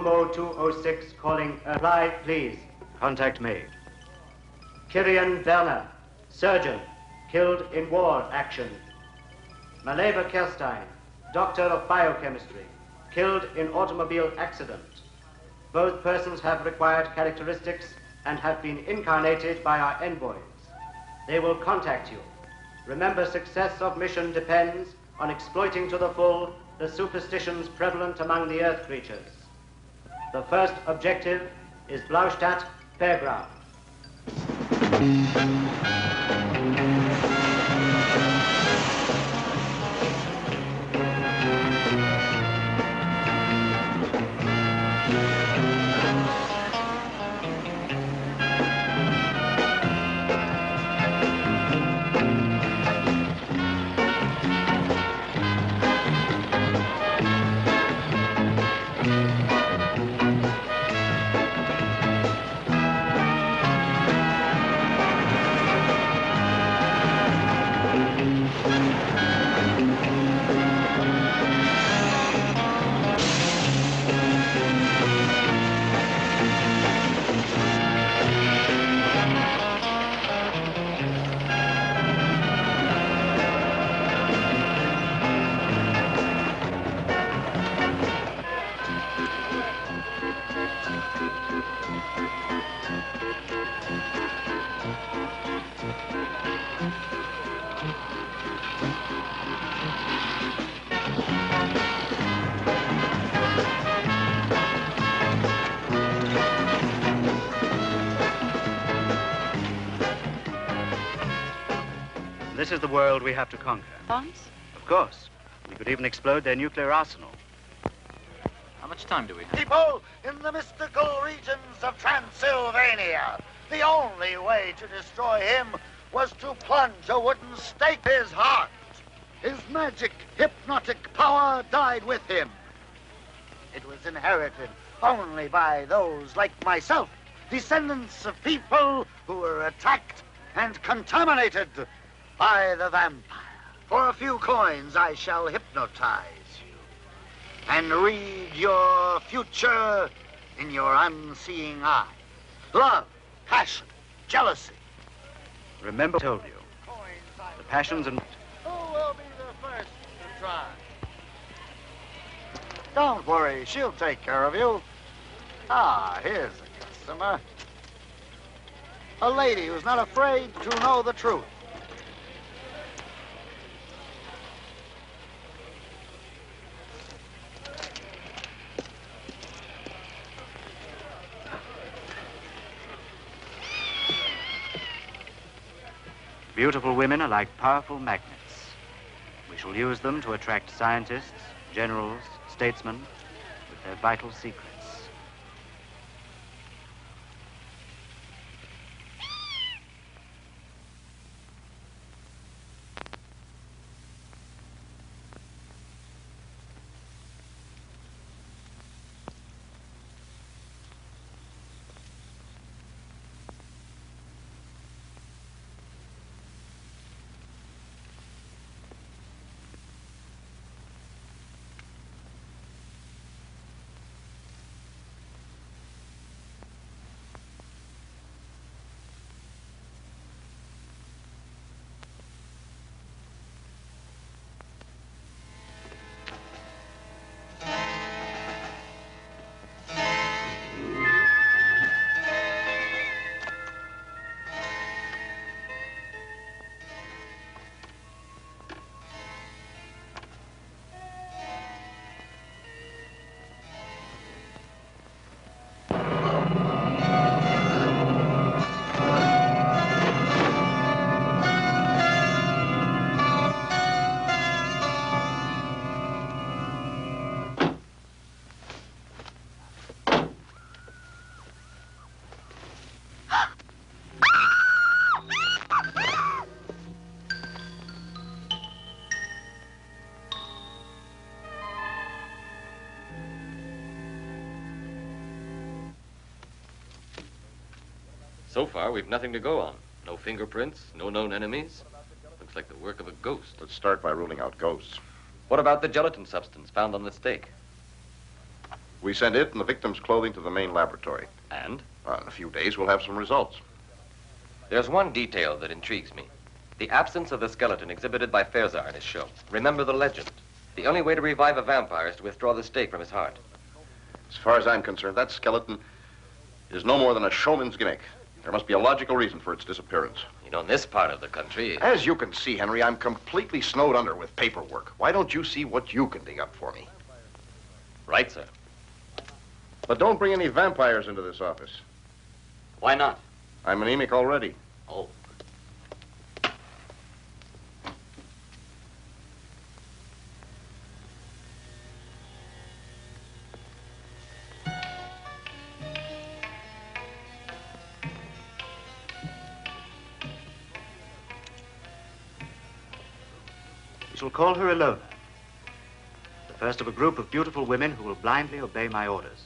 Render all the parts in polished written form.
Umo 206 calling reply, please. Contact made. Kirian Werner, surgeon, killed in war action. Maleva Kerstein, doctor of biochemistry, killed in automobile accident. Both persons have required characteristics and have been incarnated by our envoys. They will contact you. Remember, success of mission depends on exploiting to the full the superstitions prevalent among the earth creatures. The first objective is Blaustadt Fairground. This is the world we have to conquer. Bombs? Of course. We could even explode their nuclear arsenal. How much time do we have? People in the mystical regions of Transylvania, the only way to destroy him was to plunge a wooden stake in his heart. His magic, hypnotic power died with him. It was inherited only by those like myself, descendants of people who were attacked and contaminated by the vampire. For a few coins, I shall hypnotize you and read your future in your unseeing eye. Love, passion, jealousy. Remember I told you. The passions and... Who will be the first to try? Don't worry, she'll take care of you. Ah, here's a customer. A lady who's not afraid to know the truth. Beautiful women are like powerful magnets. We shall use them to attract scientists, generals, statesmen with their vital secrets. So far, we've nothing to go on. No fingerprints, no known enemies. Looks like the work of a ghost. Let's start by ruling out ghosts. What about the gelatin substance found on the stake? We send it and the victim's clothing to the main laboratory. And? In a few days, we'll have some results. There's one detail that intrigues me. The absence of the skeleton exhibited by Fairzar in his show. Remember the legend. The only way to revive a vampire is to withdraw the stake from his heart. As far as I'm concerned, that skeleton is no more than a showman's gimmick. There must be a logical reason for its disappearance. You know, in this part of the country... As you can see, Henry, I'm completely snowed under with paperwork. Why don't you see what you can dig up for me? Right, sir. But don't bring any vampires into this office. Why not? I'm anemic already. Oh. We shall call her Ilona. The first of a group of beautiful women who will blindly obey my orders.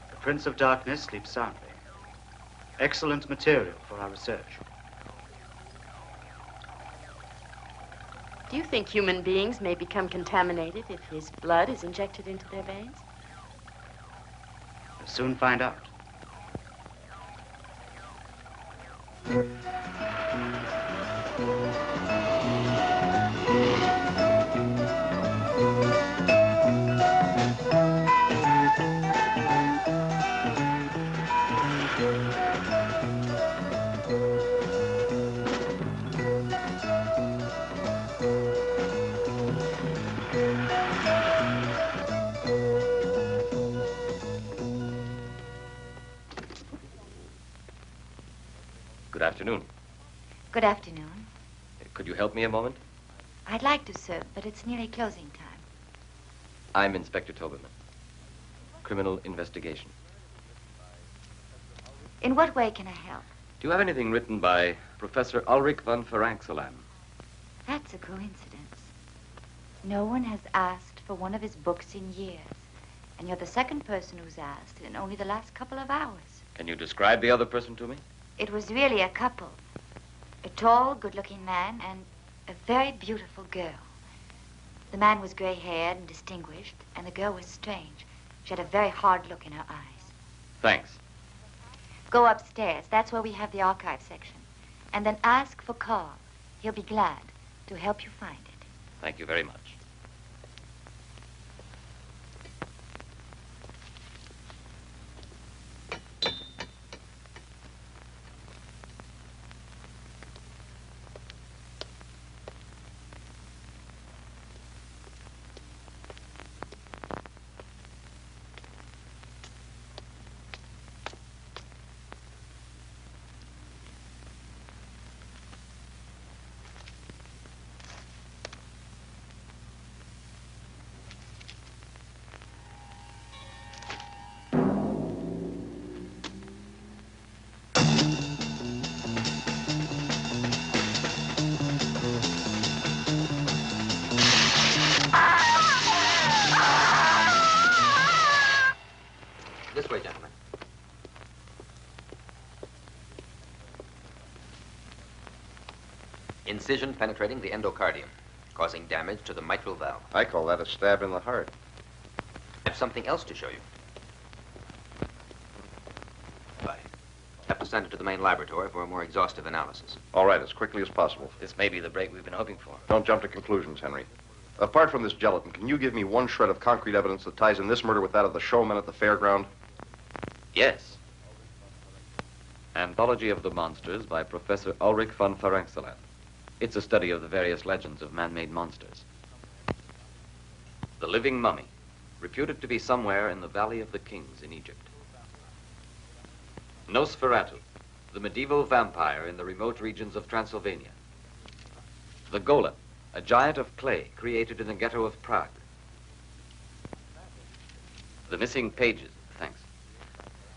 The Prince of Darkness sleeps soundly. Excellent material for our research. Do you think human beings may become contaminated if his blood is injected into their veins? We'll soon find out. Good afternoon. Good afternoon. Could you help me a moment? I'd like to, sir, but it's nearly closing time. I'm Inspector Toberman. Criminal investigation. In what way can I help? Do you have anything written by Professor Ulrich von Frankenstein? That's a coincidence. No one has asked for one of his books in years. And you're the second person who's asked in only the last couple of hours. Can you describe the other person to me? It was really a couple. A tall, good-looking man and a very beautiful girl. The man was gray-haired and distinguished, and the girl was strange. She had a very hard look in her eyes. Thanks. Go upstairs. That's where we have the archive section. And then ask for Carl. He'll be glad to help you find it. Thank you very much. This way, gentlemen. Incision penetrating the endocardium, causing damage to the mitral valve. I call that a stab in the heart. I have something else to show you. Bye. Have to send it to the main laboratory for a more exhaustive analysis. All right, as quickly as possible. This may be the break we've been hoping for. Don't jump to conclusions, Henry. Apart from this gelatin, can you give me one shred of concrete evidence that ties in this murder with that of the showman at the fairground? Yes. Anthology of the Monsters by Professor Ulrich von Frankenstein. It's a study of the various legends of man-made monsters. The living mummy, reputed to be somewhere in the Valley of the Kings in Egypt. Nosferatu, the medieval vampire in the remote regions of Transylvania. The golem, a giant of clay created in the ghetto of Prague. The missing pages. Thanks.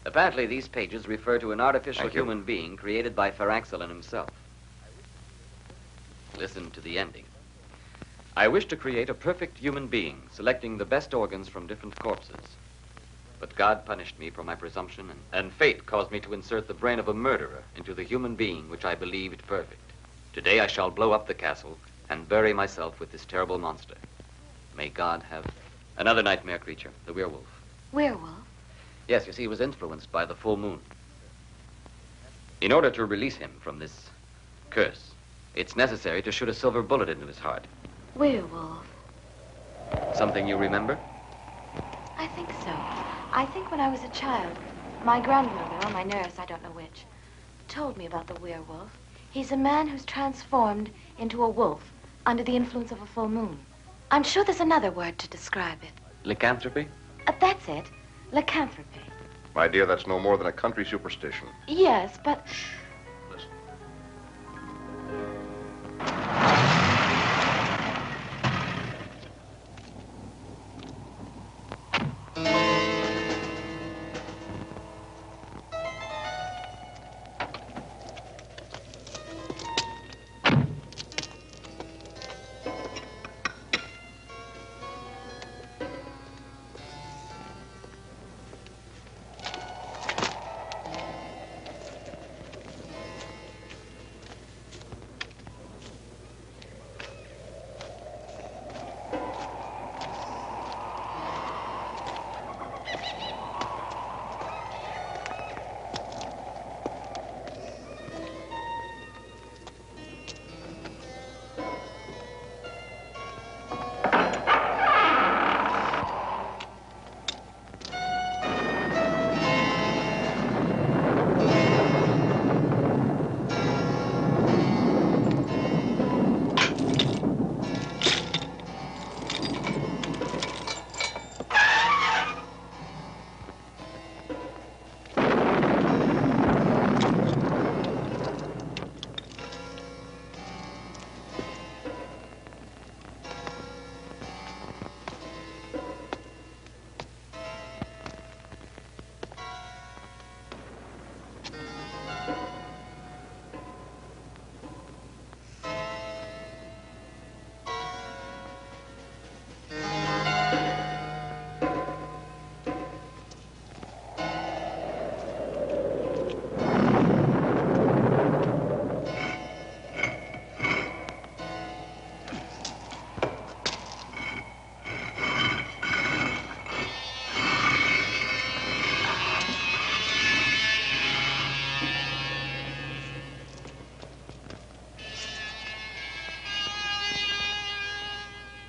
Apparently, these pages refer to an artificial human being created by Frankenstein himself. Listen to the ending. I wish to create a perfect human being, selecting the best organs from different corpses. But God punished me for my presumption, and fate caused me to insert the brain of a murderer into the human being which I believed perfect. Today I shall blow up the castle and bury myself with this terrible monster. May God have another nightmare creature, the werewolf. Werewolf? Yes, you see, he was influenced by the full moon. In order to release him from this curse, it's necessary to shoot a silver bullet into his heart. Werewolf. Something you remember? I think so. I think when I was a child, my grandmother or my nurse, I don't know which, told me about the werewolf. He's a man who's transformed into a wolf under the influence of a full moon. I'm sure there's another word to describe it. Lycanthropy? That's it. Lycanthropy. My dear, that's no more than a country superstition. Yes, but... Listen.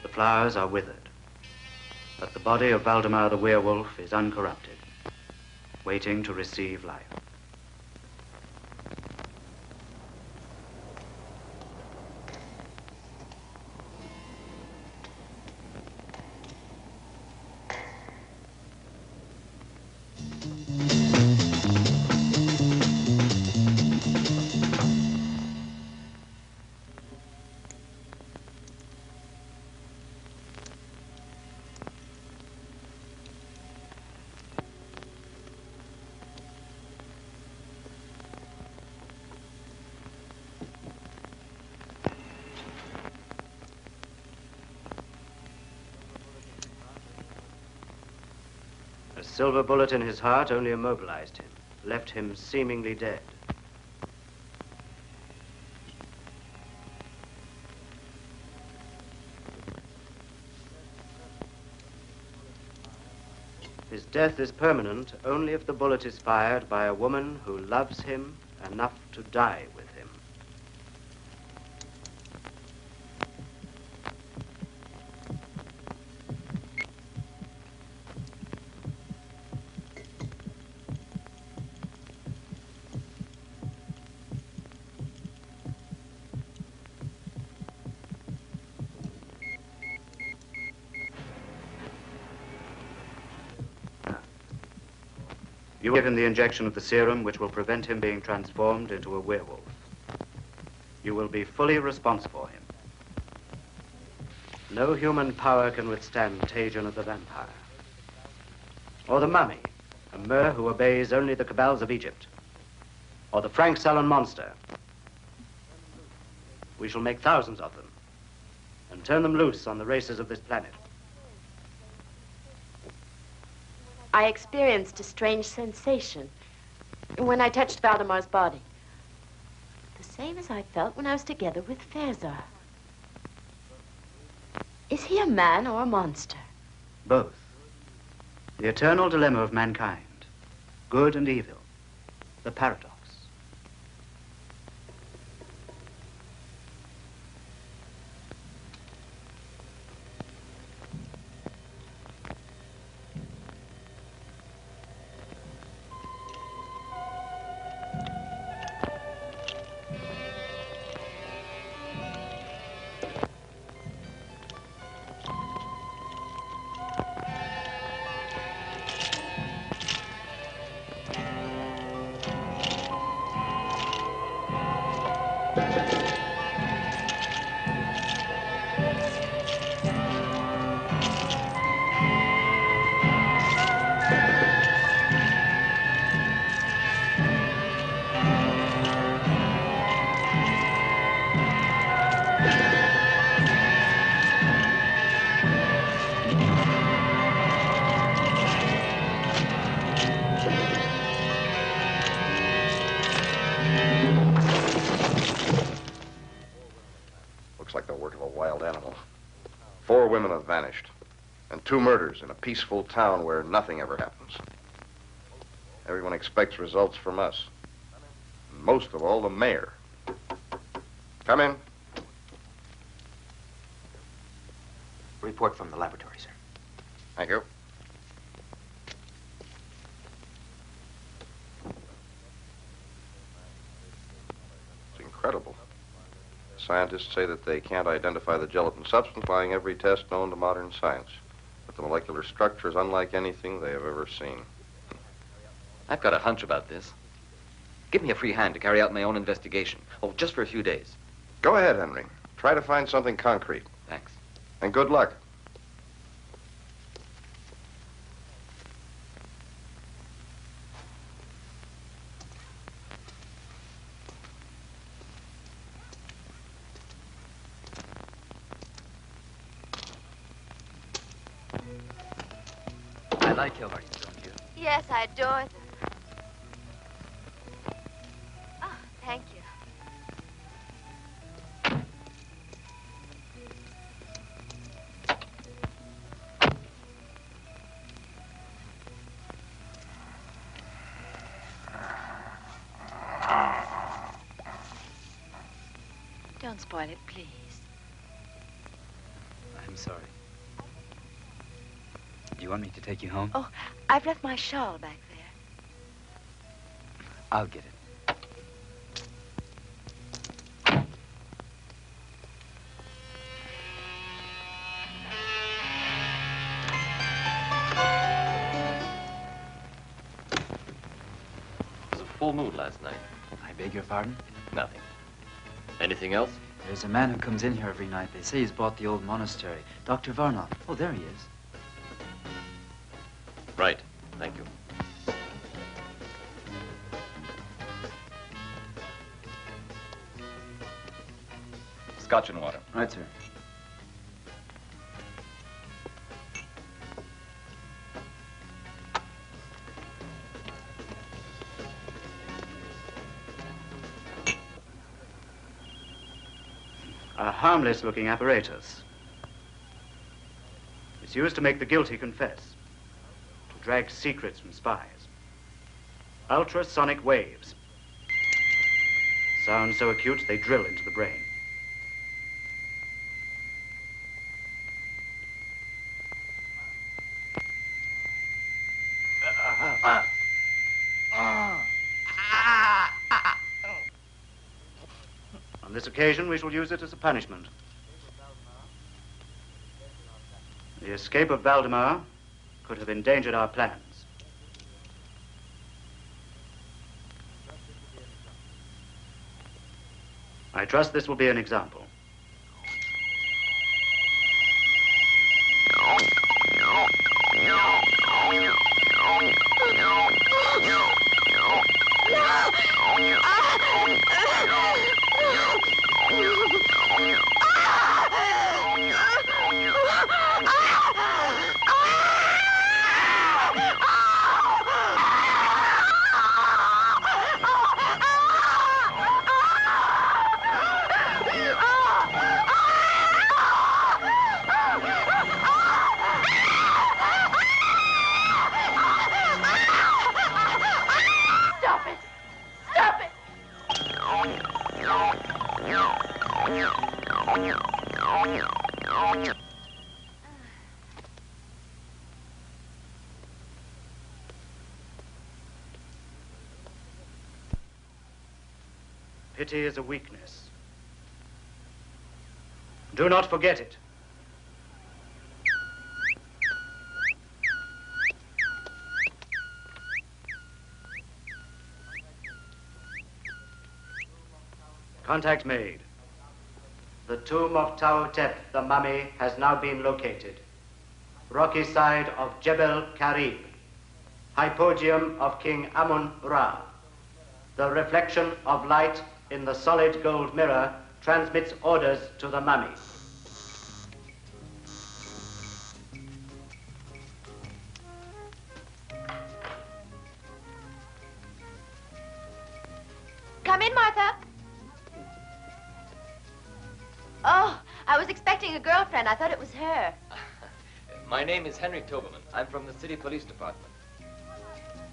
The flowers are withered, but the body of Valdemar the werewolf is uncorrupted, waiting to receive life. A silver bullet in his heart only immobilized him, left him seemingly dead. His death is permanent only if the bullet is fired by a woman who loves him enough to die with him. You will give him the injection of the serum which will prevent him being transformed into a werewolf. You will be fully responsible for him. No human power can withstand contagion of the vampire. Or the mummy, a Mer who obeys only the cabals of Egypt. Or the Frank Salon monster. We shall make thousands of them and turn them loose on the races of this planet. I experienced a strange sensation when I touched Valdemar's body. The same as I felt when I was together with Fezar. Is he a man or a monster? Both. The eternal dilemma of mankind. Good and evil. The paradox. Looks like the work of a wild animal. 4 women have vanished, and 2 murders in a peaceful town where nothing ever happens. Everyone expects results from us. And most of all, the mayor. Come in. Report from the laboratory, sir. Thank you. It's incredible. Scientists say that they can't identify the gelatin substance, applying every test known to modern science. But the molecular structure is unlike anything they have ever seen. I've got a hunch about this. Give me a free hand to carry out my own investigation. Oh, just for a few days. Go ahead, Henry. Try to find something concrete. Thanks. And good luck. I like your horses, don't you? Yes, I adore them. Oh, thank you. Don't spoil it, please. I'm sorry. Do you want me to take you home? Oh, I've left my shawl back there. I'll get it. It was a full moon last night. I beg your pardon? Nothing. Anything else? There's a man who comes in here every night. They say he's bought the old monastery. Dr. Varnoff. Oh, there he is. Right. Thank you. Scotch and water. Right, sir. A harmless-looking apparatus. It's used to make the guilty confess, to drag secrets from spies. Ultrasonic waves. Sound so acute they drill into the brain. On this occasion, we shall use it as a punishment. The escape of Valdemar could have endangered our plans. I trust this will be an example. Pity is a weakness. Do not forget it. Contact made. The tomb of Taotep, the mummy, has now been located. Rocky side of Jebel Karib. Hypogeum of King Amun-Ra. The reflection of light in the solid gold mirror transmits orders to the mummy. Come in, Martha. Oh, I was expecting a girlfriend. I thought it was her. My name is Henry Toberman. I'm from the city police department.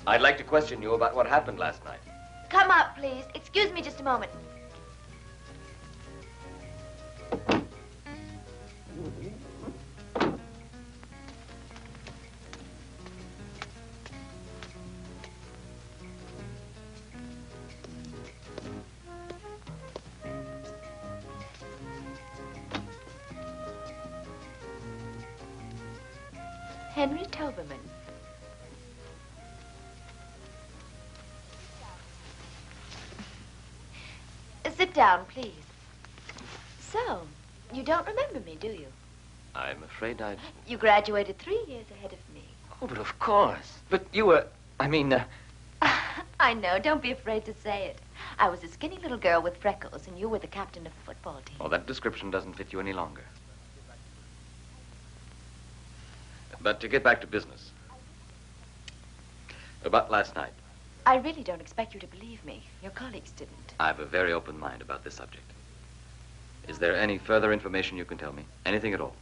I'd like to question you about what happened last night. Come up, please. Excuse me just a moment. Henry Toberman. Sit down, please. So, you don't remember me, do you? I'm afraid I... You graduated 3 years ahead of me. Oh, but of course. But you were... I know. Don't be afraid to say it. I was a skinny little girl with freckles, and you were the captain of the football team. Oh, that description doesn't fit you any longer. But to get back to business. About last night. I really don't expect you to believe me. Your colleagues didn't. I have a very open mind about this subject. Is there any further information you can tell me? Anything at all?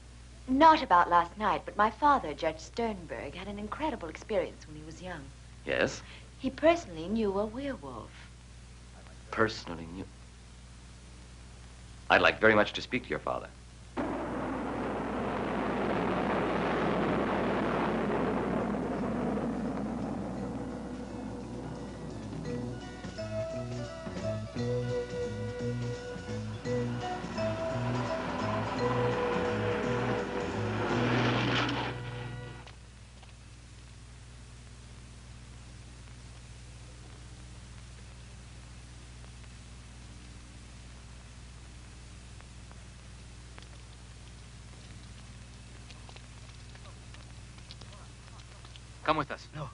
Not about last night, but my father, Judge Sternberg, had an incredible experience when he was young. Yes? He personally knew a werewolf. Personally knew? I'd like very much to speak to your father. Come with us. No.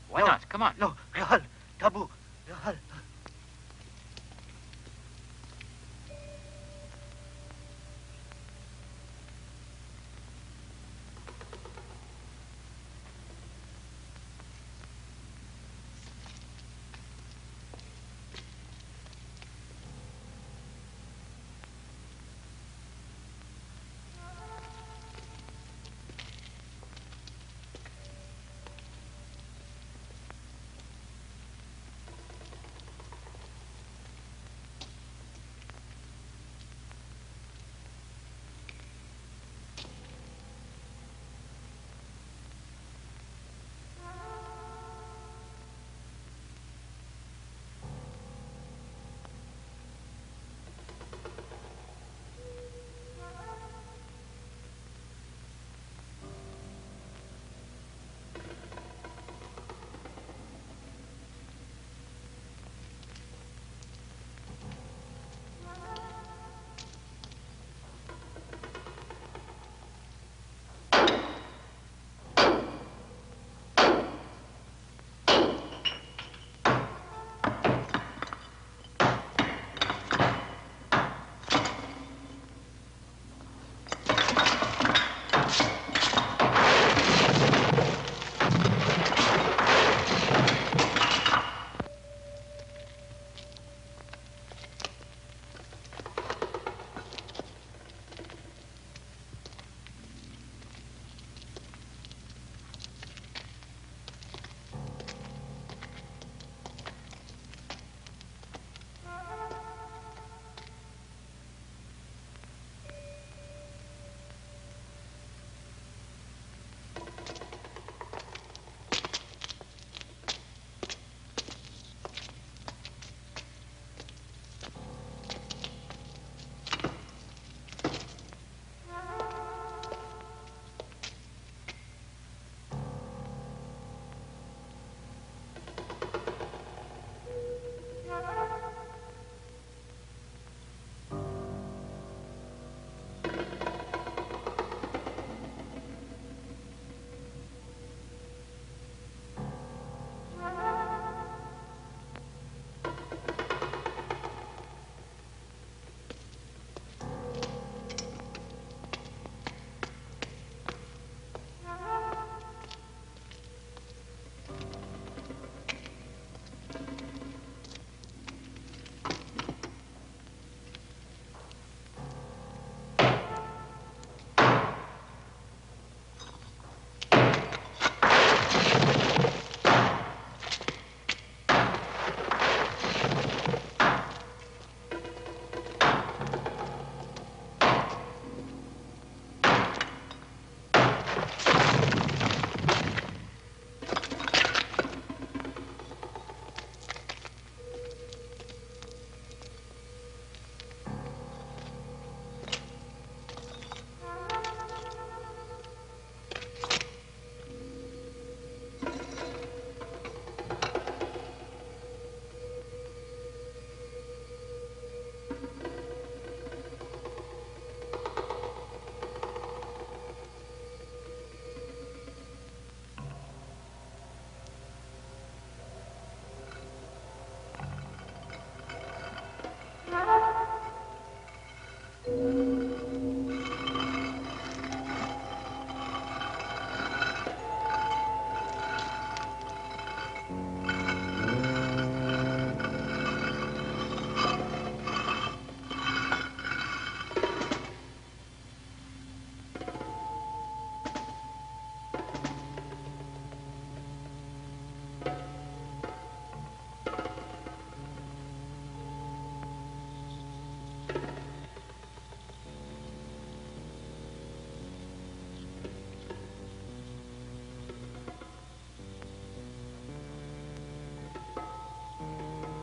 Why not? Come on. No, Rahal, Tabu, Rahal.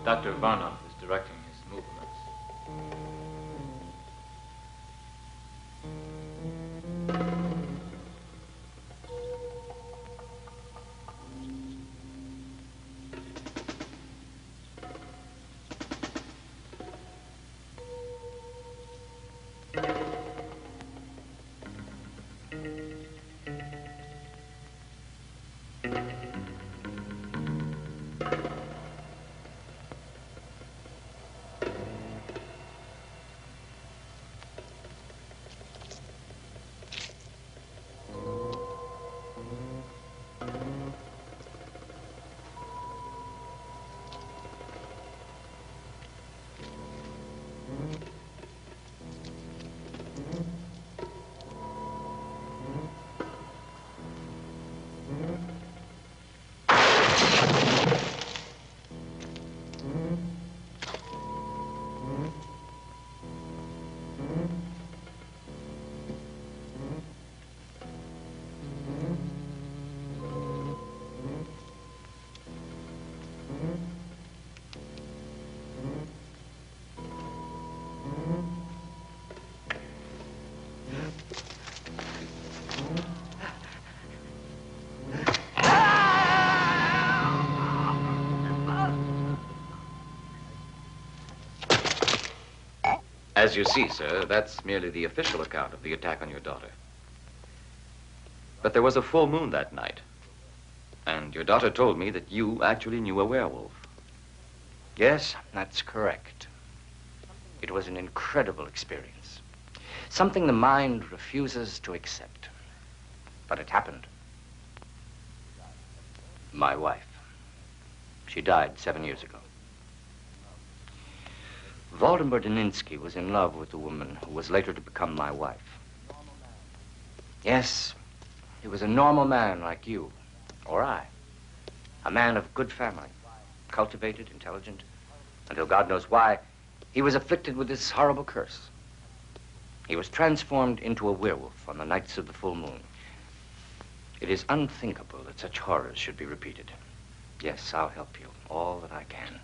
Dr. Varnoff is directing his movements. As you see, sir, that's merely the official account of the attack on your daughter. But there was a full moon that night, and your daughter told me that you actually knew a werewolf. Yes, that's correct. It was an incredible experience. Something the mind refuses to accept. But it happened. My wife. She died 7 years ago. Waldemar Daninsky was in love with the woman who was later to become my wife. Yes, he was a normal man like you, or I. A man of good family, cultivated, intelligent, until God knows why, he was afflicted with this horrible curse. He was transformed into a werewolf on the nights of the full moon. It is unthinkable that such horrors should be repeated. Yes, I'll help you, all that I can.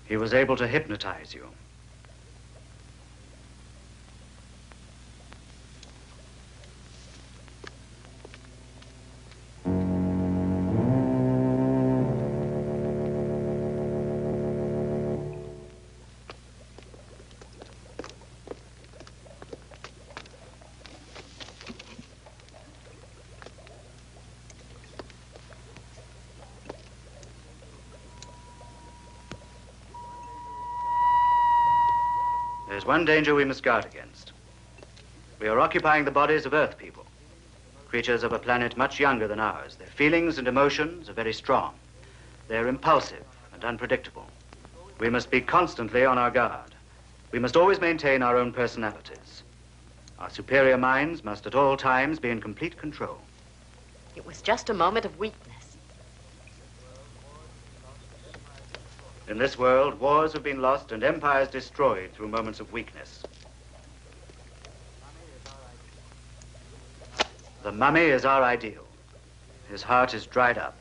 He was able to hypnotize you. There's one danger we must guard against. We are occupying the bodies of Earth people, creatures of a planet much younger than ours. Their feelings and emotions are very strong. They're impulsive and unpredictable. We must be constantly on our guard. We must always maintain our own personalities. Our superior minds must at all times be in complete control. It was just a moment of weakness. In this world, wars have been lost and empires destroyed through moments of weakness. The mummy is our ideal. His heart is dried up.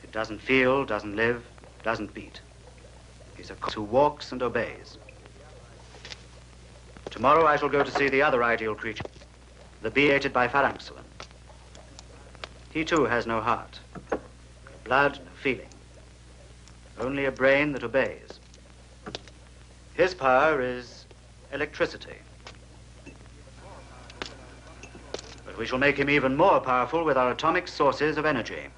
It doesn't feel, doesn't live, doesn't beat. He's a corpse who walks and obeys. Tomorrow I shall go to see the other ideal creature, the bee hated by Adamson. He too has no heart, blood, no feeling, only a brain that obeys. His power is electricity. But we shall make him even more powerful with our atomic sources of energy.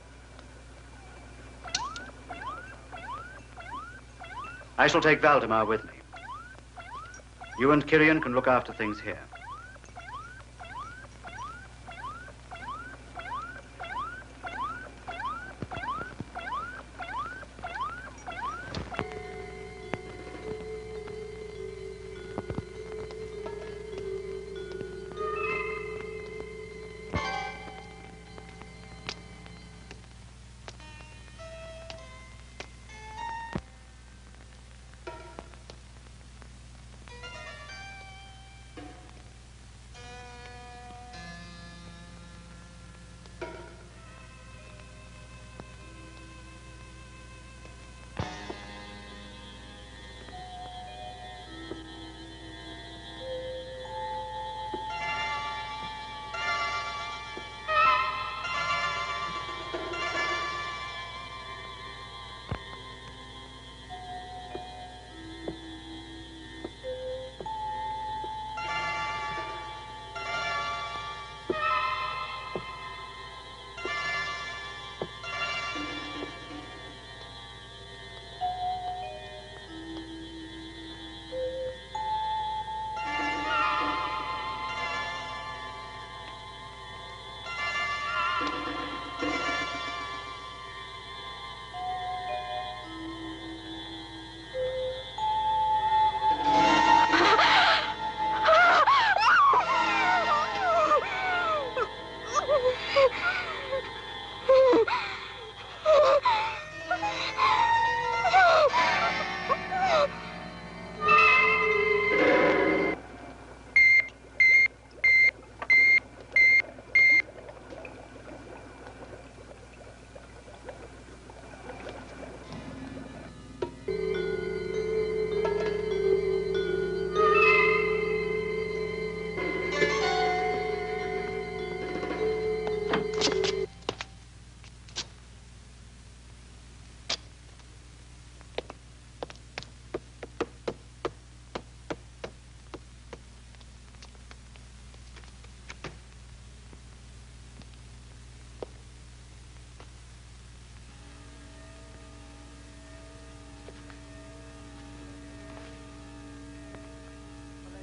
I shall take Valdemar with me. You and Kirian can look after things here.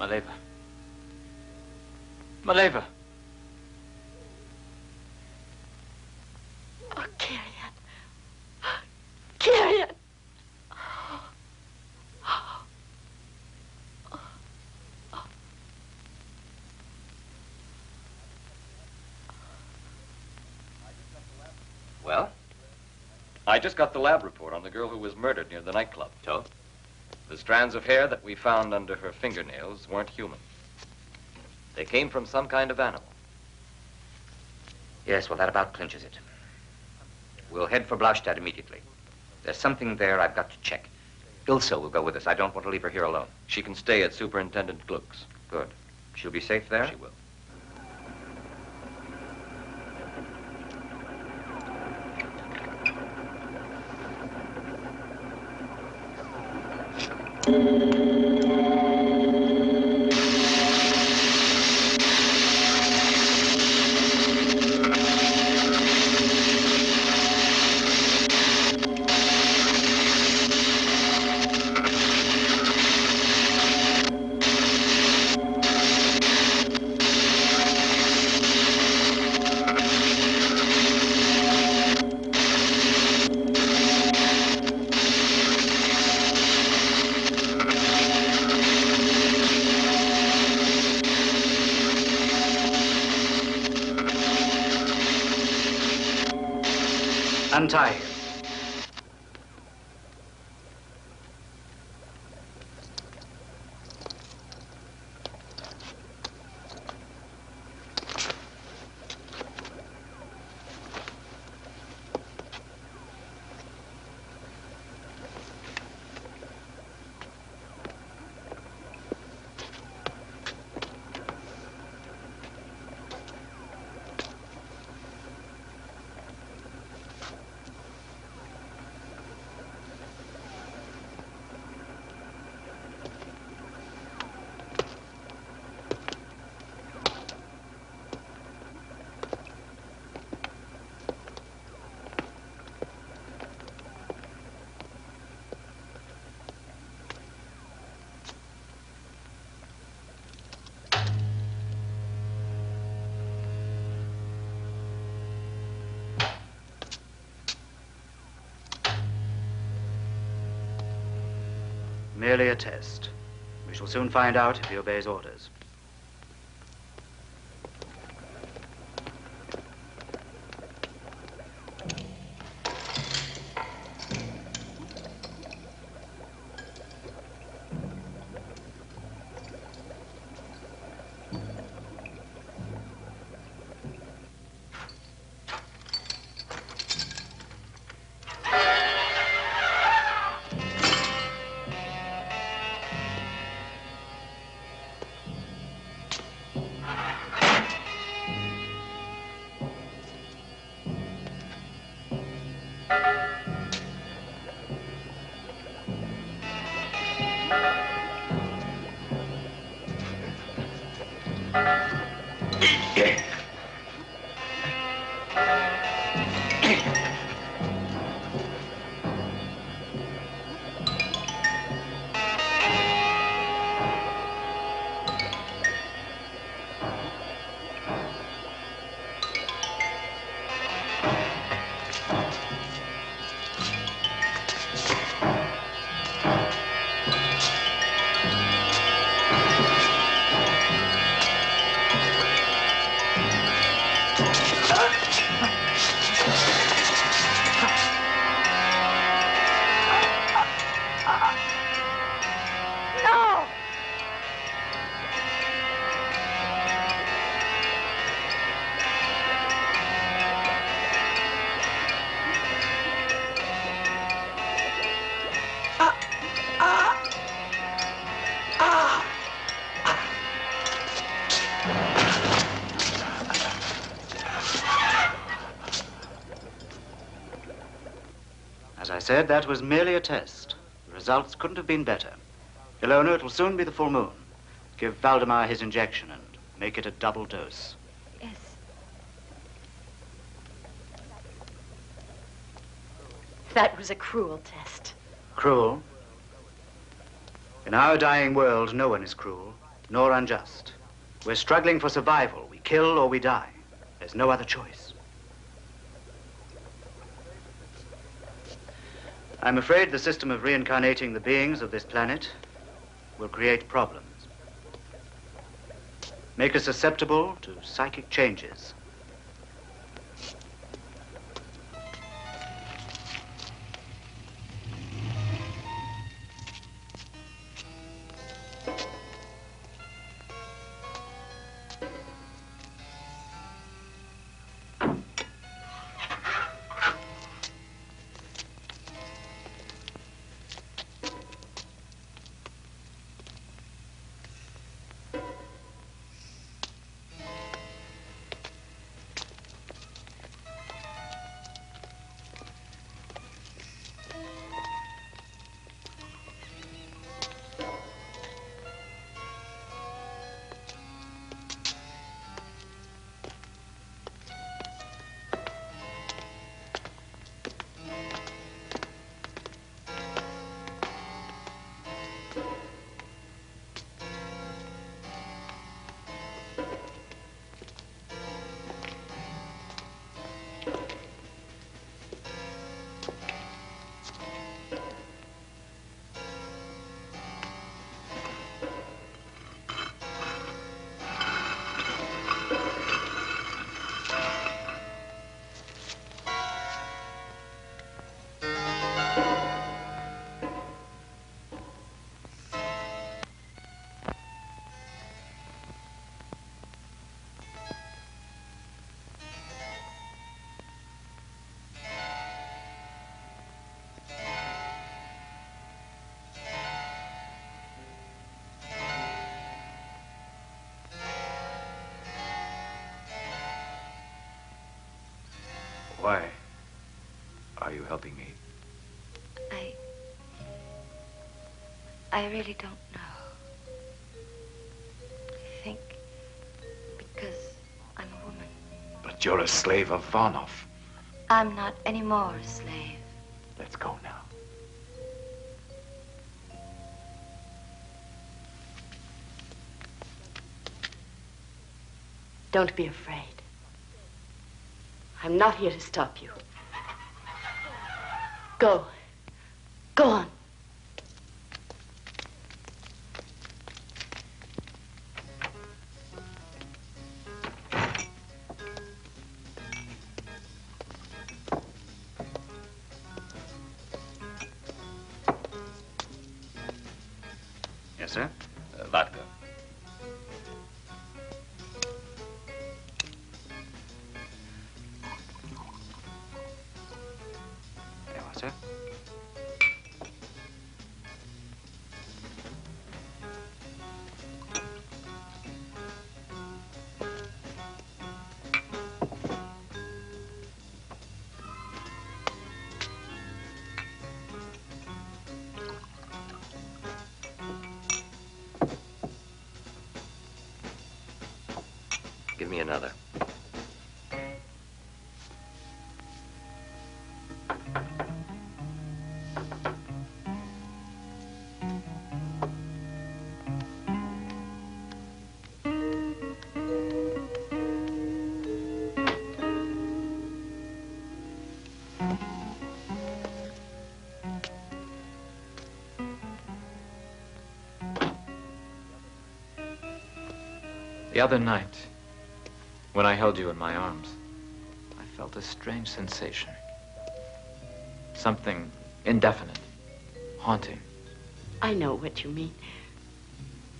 Maleva. Maleva. Oh, Kirian. Kirian. Well? I just got the lab report on the girl who was murdered near the nightclub. So? The strands of hair that we found under her fingernails weren't human. They came from some kind of animal. Yes, well, that about clinches it. We'll head for Blaustadt immediately. There's something there I've got to check. Ilse will go with us. I don't want to leave her here alone. She can stay at Superintendent Gluck's. Good. She'll be safe there? She will. Untie him. merely a test. We shall soon find out if he obeys orders. As I said, that was merely a test. The results couldn't have been better. Ilona, it will soon be the full moon. Give Valdemar his injection and make it a double dose. Yes. That was a cruel test. Cruel? In our dying world, no one is cruel, nor unjust. We're struggling for survival. We kill or we die. There's no other choice. I'm afraid the system of reincarnating the beings of this planet will create problems. Make us susceptible to psychic changes. Why are you helping me? I really don't know. I think because I'm a woman. But you're a slave of Varnov. I'm not any more a slave. Let's go now. Don't be afraid. I'm not here to stop you. Go. Go on. Vodka. There you are, sir. Give me another. The other night, when I held you in my arms, I felt a strange sensation. Something indefinite, haunting. I know what you mean.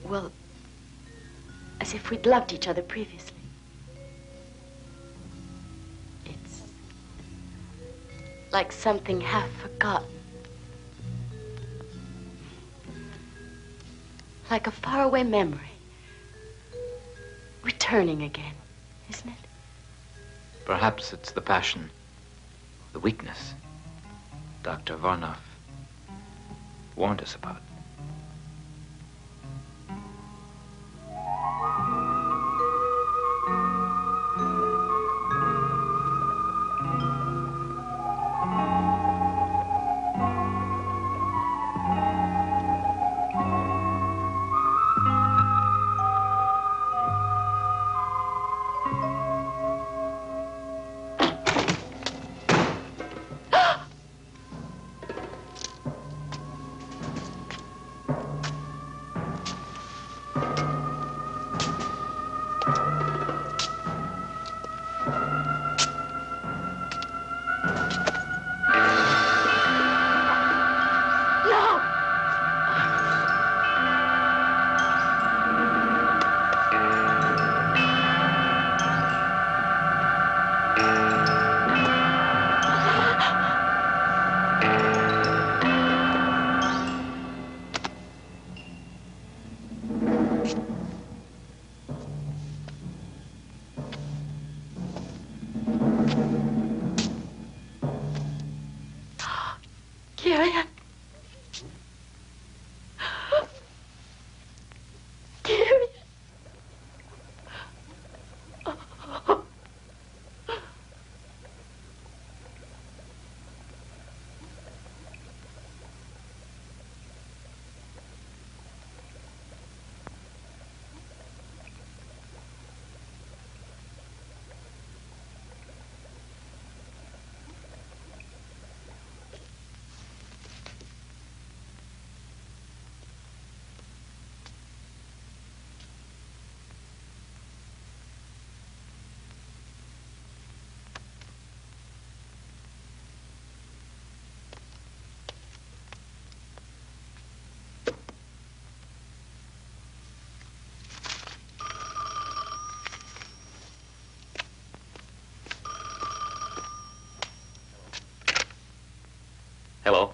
Well, as if we'd loved each other previously. It's like something half forgotten. Like a faraway memory. Returning again, isn't it? Perhaps it's the passion, the weakness Dr. Varnoff warned us about. Kieran. Hello.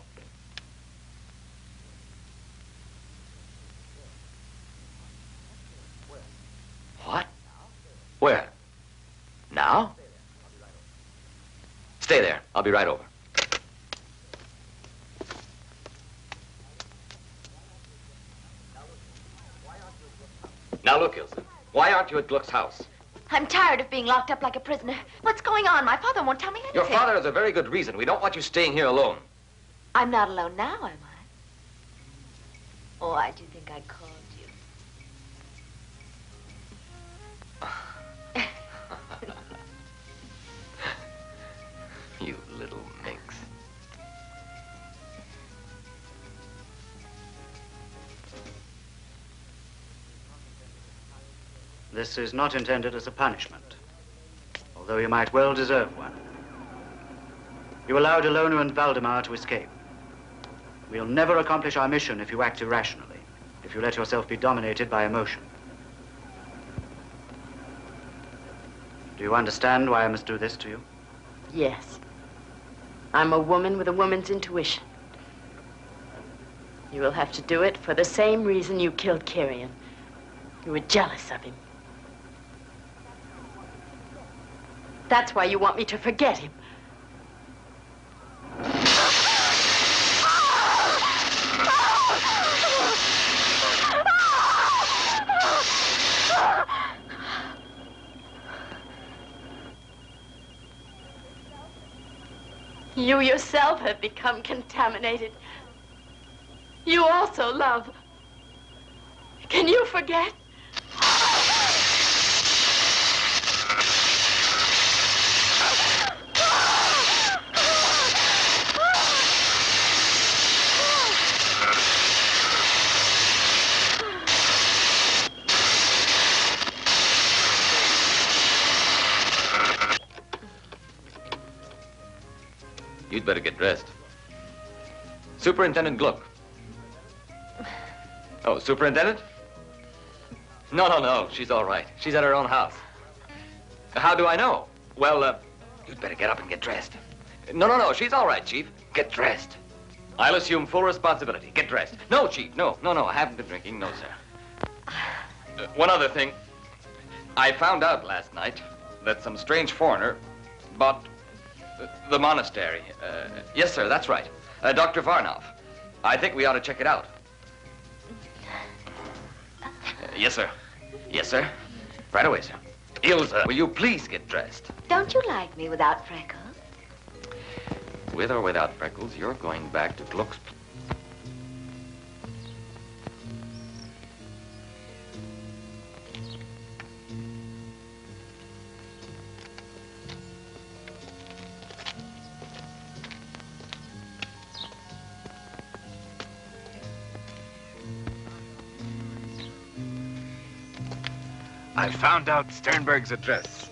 What? Where? Now? Stay there. I'll be right over. Now look, Ilse. Why aren't you at Gluck's house? I'm tired of being locked up like a prisoner. What's going on? My father won't tell me anything. Your father has a very good reason. We don't want you staying here alone. I'm not alone now, am I? Oh, I do think I called you. You little minx. This is not intended as a punishment, although you might well deserve one. You allowed Ilona and Valdemar to escape. We'll never accomplish our mission if you act irrationally. if you let yourself be dominated by emotion. Do you understand why I must do this to you? Yes. I'm a woman with a woman's intuition. You will have to do it for the same reason you killed Kirian. You were jealous of him. That's why you want me to forget him. You yourself have become contaminated. You also love. Can you forget? You'd better get dressed. Superintendent Gluck. Oh, Superintendent? No. She's all right. She's at her own house. How do I know? Well, You'd better get up and get dressed. No. She's all right, Chief. Get dressed. I'll assume full responsibility. Get dressed. No, Chief. No. I haven't been drinking. No, sir. One other thing. I found out last night that some strange foreigner bought the monastery. Yes, sir, that's right. Dr. Varnov. I think we ought to check it out. Yes, sir. Yes, sir. Right away, sir. Ilsa, will you please get dressed? Don't you like me without freckles? With or without freckles, you're going back to Gluck's. I found out Sternberg's address.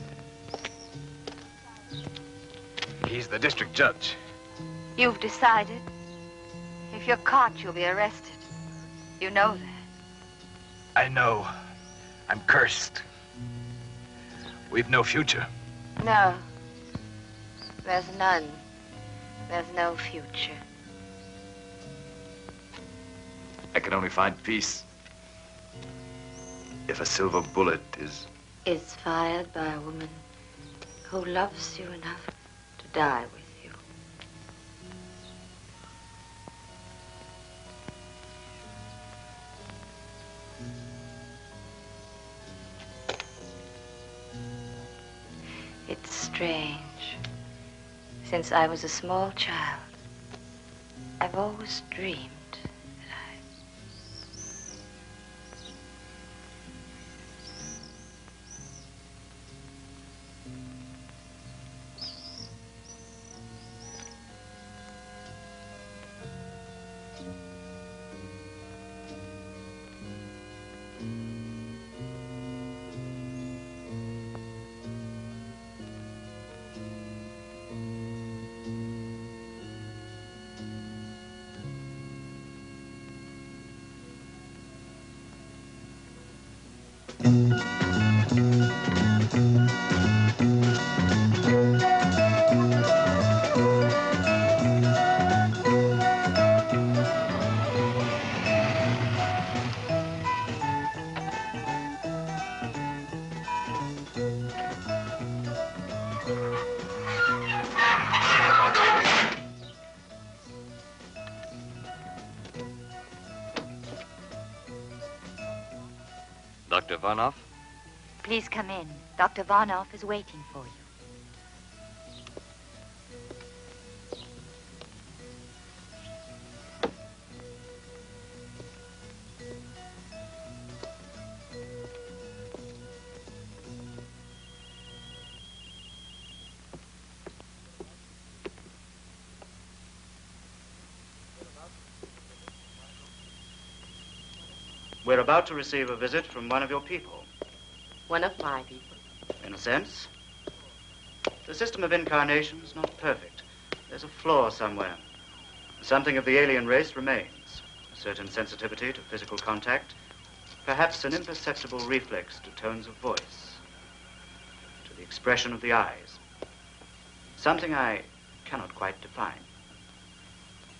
He's the district judge. You've decided. If you're caught, you'll be arrested. You know that. I know. I'm cursed. We've no future. No. There's none. There's no future. I can only find peace if a silver bullet Is fired by a woman who loves you enough to die with you. It's strange. Since I was a small child, I've always dreamed that Dr. Varnov? Please come in. Dr. Varnov is waiting for you. We're about to receive a visit from one of your people. One of my people. In a sense. The system of incarnation is not perfect. There's a flaw somewhere. Something of the alien race remains. certain sensitivity to physical contact, perhaps an imperceptible reflex to tones of voice, to the expression of the eyes. Something I cannot quite define.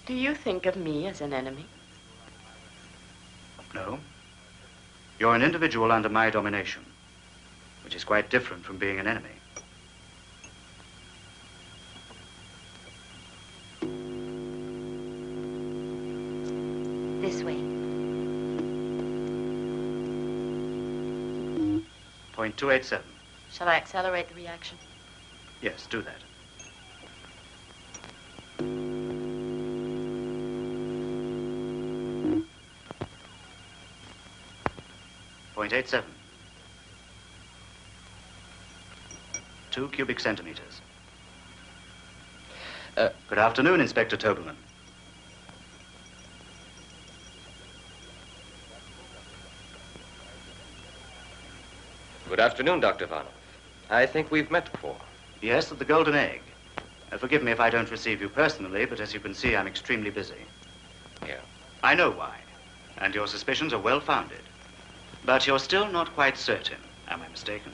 Do you think of me as an enemy? No. You're an individual under my domination, which is quite different from being an enemy. This way. Point 287. Shall I accelerate the reaction? Yes, do that. Point 87. 2 cubic centimeters. Good afternoon, Inspector Tobelman. Good afternoon, Dr. Varnoff. I think we've met before. Yes, at the Golden Egg. Forgive me if I don't receive you personally, but as you can see, I'm extremely busy. Yeah. I know why, and your suspicions are well-founded. But you're still not quite certain. Am I mistaken?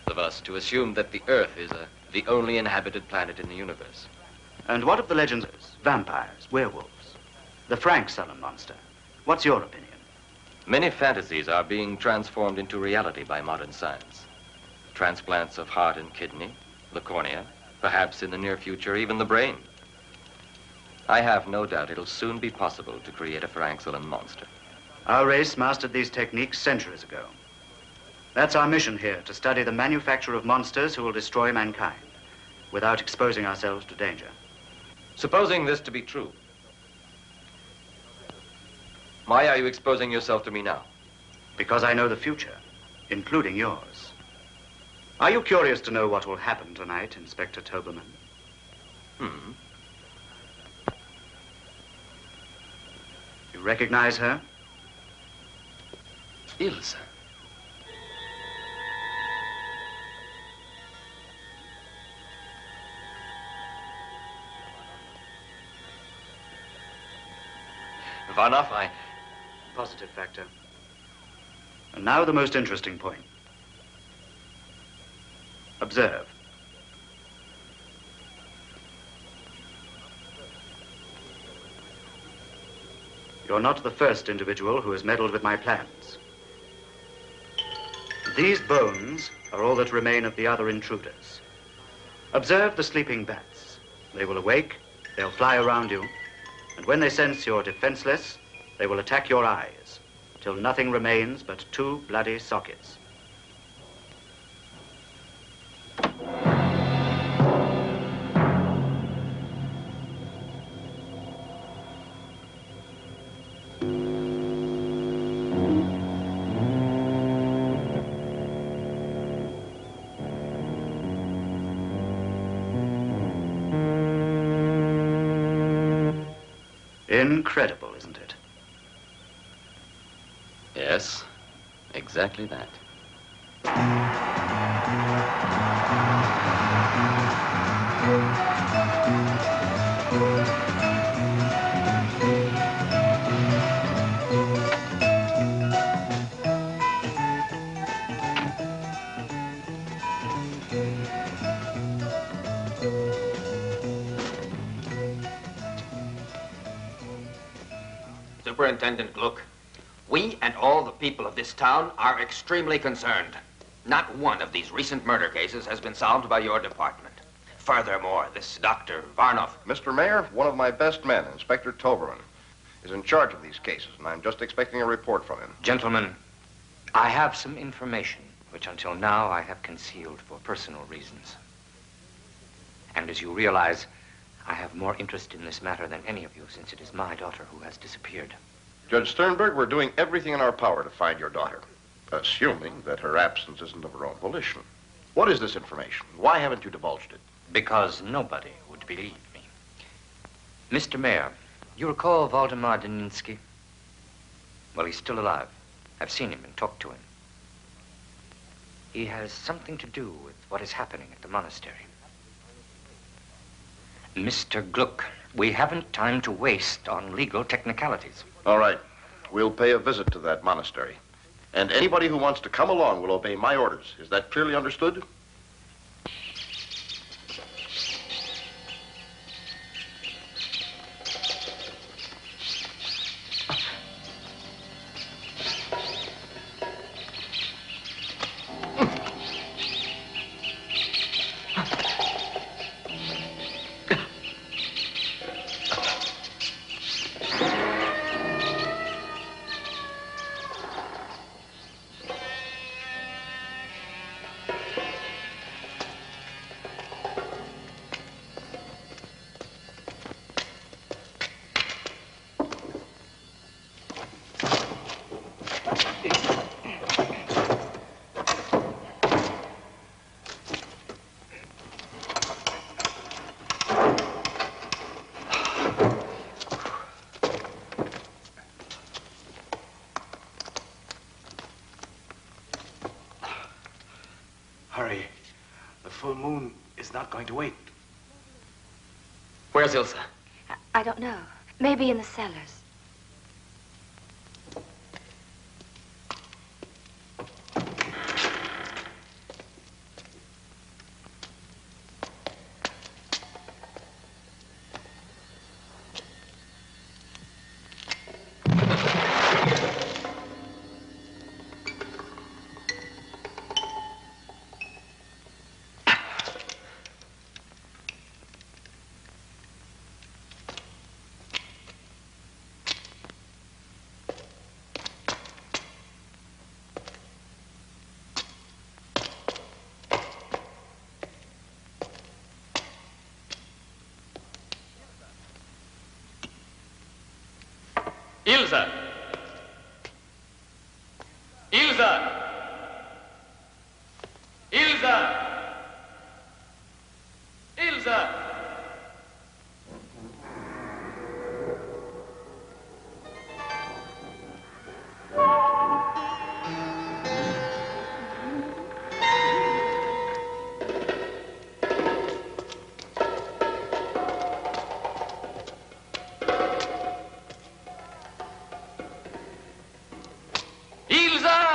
Of us to assume that the Earth is the only inhabited planet in the universe. And what of the legends? Vampires, werewolves, the Frank Sullen monster. What's your opinion? Many fantasies are being transformed into reality by modern science. Transplants of heart and kidney, the cornea, perhaps in the near future, even the brain. I have no doubt it'll soon be possible to create a Frank Sullen monster. Our race mastered these techniques centuries ago. That's our mission here, to study the manufacture of monsters who will destroy mankind without exposing ourselves to danger. Supposing this to be true, why are you exposing yourself to me now? Because I know the future, including yours. Are you curious to know what will happen tonight, Inspector Tobelman? You recognize her? Ilse. Varnoff, Positive factor. And now the most interesting point. Observe. You're not the first individual who has meddled with my plans. These bones are all that remain of the other intruders. Observe the sleeping bats. They will awake, they'll fly around you, and when they sense you're defenseless, they will attack your eyes, till nothing remains but 2 bloody sockets. Incredible, isn't it? Yes, exactly that. Superintendent Gluck, we and all the people of this town are extremely concerned. Not one of these recent murder cases has been solved by your department. Furthermore, this Dr. Varnoff... Mr. Mayor, one of my best men, Inspector Toberman, is in charge of these cases, and I'm just expecting a report from him. Gentlemen, I have some information which until now I have concealed for personal reasons. And as you realize, I have more interest in this matter than any of you, since it is my daughter who has disappeared. Judge Sternberg, we're doing everything in our power to find your daughter, assuming that her absence isn't of her own volition. What is this information? Why haven't you divulged it? Because nobody would believe me. Mr. Mayor, you recall Waldemar Daninsky? Well, he's still alive. I've seen him and talked to him. He has something to do with what is happening at the monastery. Mr. Gluck, we haven't time to waste on legal technicalities. All right. We'll pay a visit to that monastery. And anybody who wants to come along will obey my orders. Is that clearly understood? Hurry. The full moon is not going to wait. Where's Ilsa? I don't know. Maybe in the cellars. Ilsa! Ilsa! Ilsa! Ilsa! Ilsa!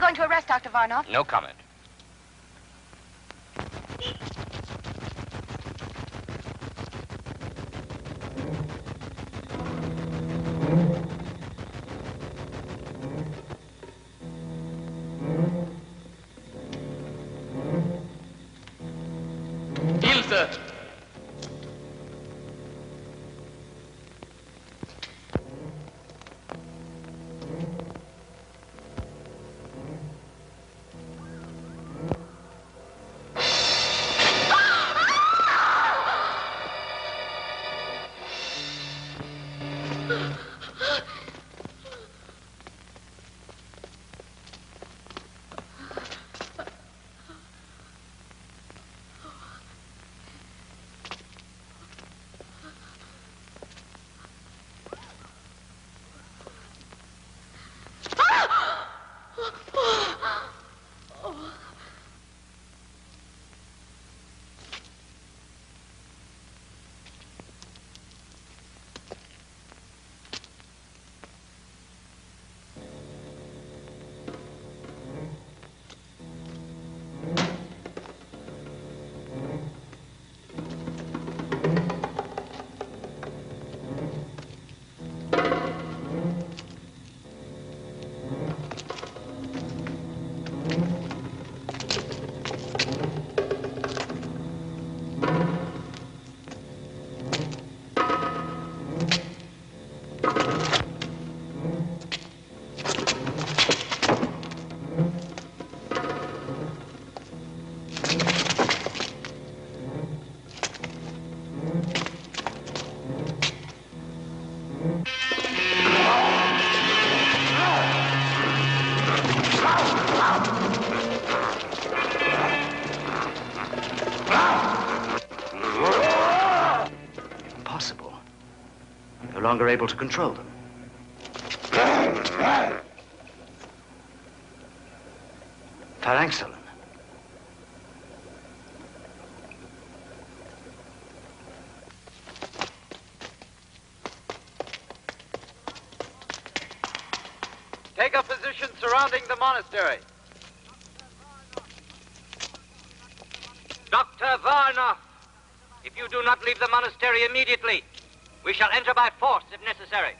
going to arrest Dr. Varnoff? No comment. Sir. No longer able to control them. Phalanxolin. Take a position surrounding the monastery. Dr. Varnoff, if you do not leave the monastery immediately, we shall enter by force if necessary.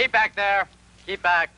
Keep back there. Keep back.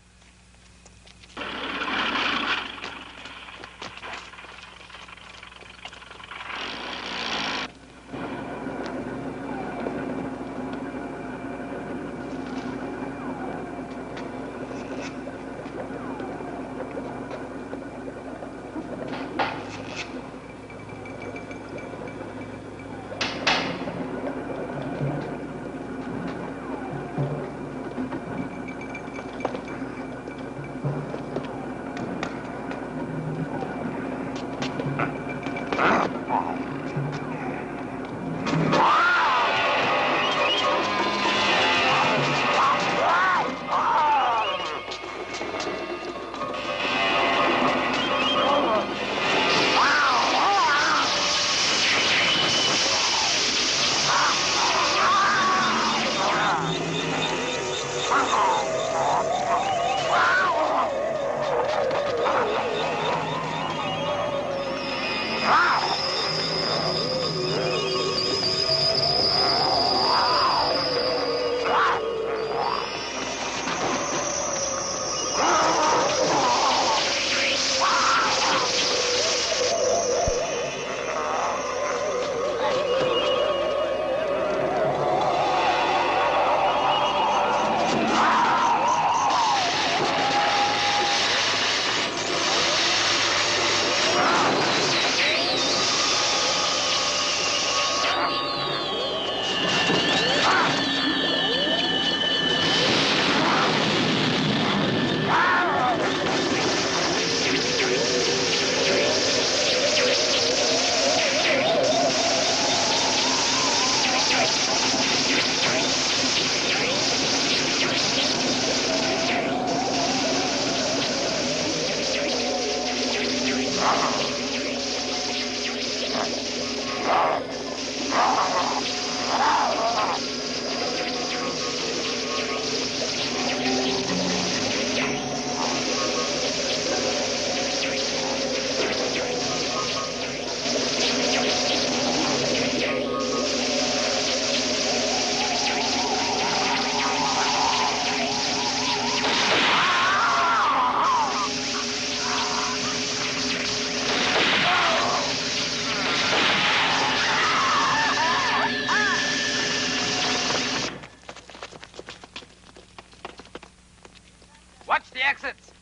Watch the exits.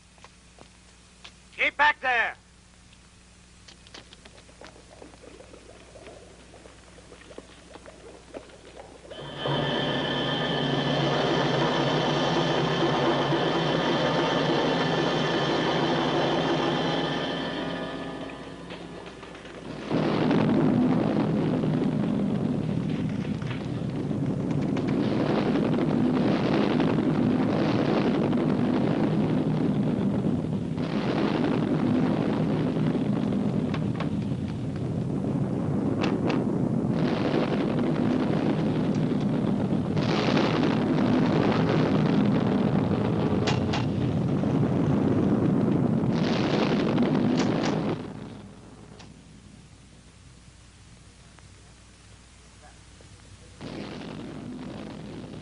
Keep back there.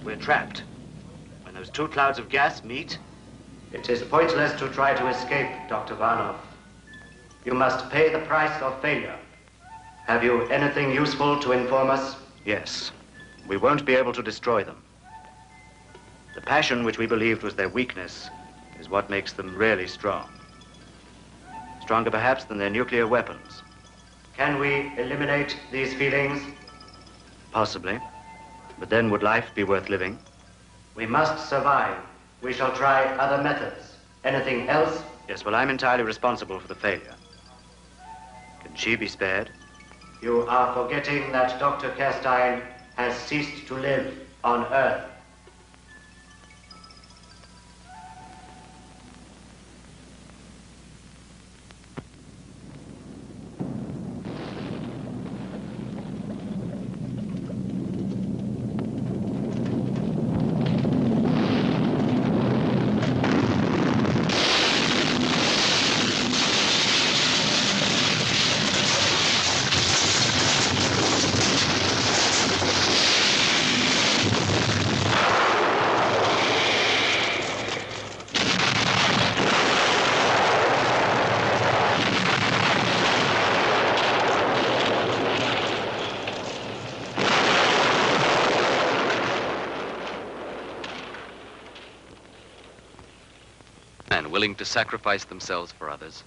We're trapped. When those two clouds of gas meet, it is pointless to try to escape, Dr. Varnov. You must pay the price of failure. Have you anything useful to inform us? Yes. We won't be able to destroy them. The passion which we believed was their weakness is what makes them really strong. Stronger perhaps than their nuclear weapons. Can we eliminate these feelings? Possibly. But then would life be worth living? We must survive. We shall try other methods. Anything else? Yes, well, I'm entirely responsible for the failure. Can she be spared? You are forgetting that Dr. Kerstein has ceased to live on Earth. Men willing to sacrifice themselves for others,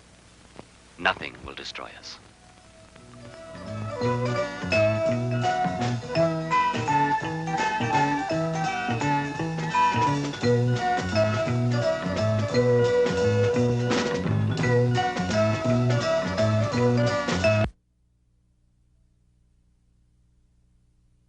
nothing will destroy us.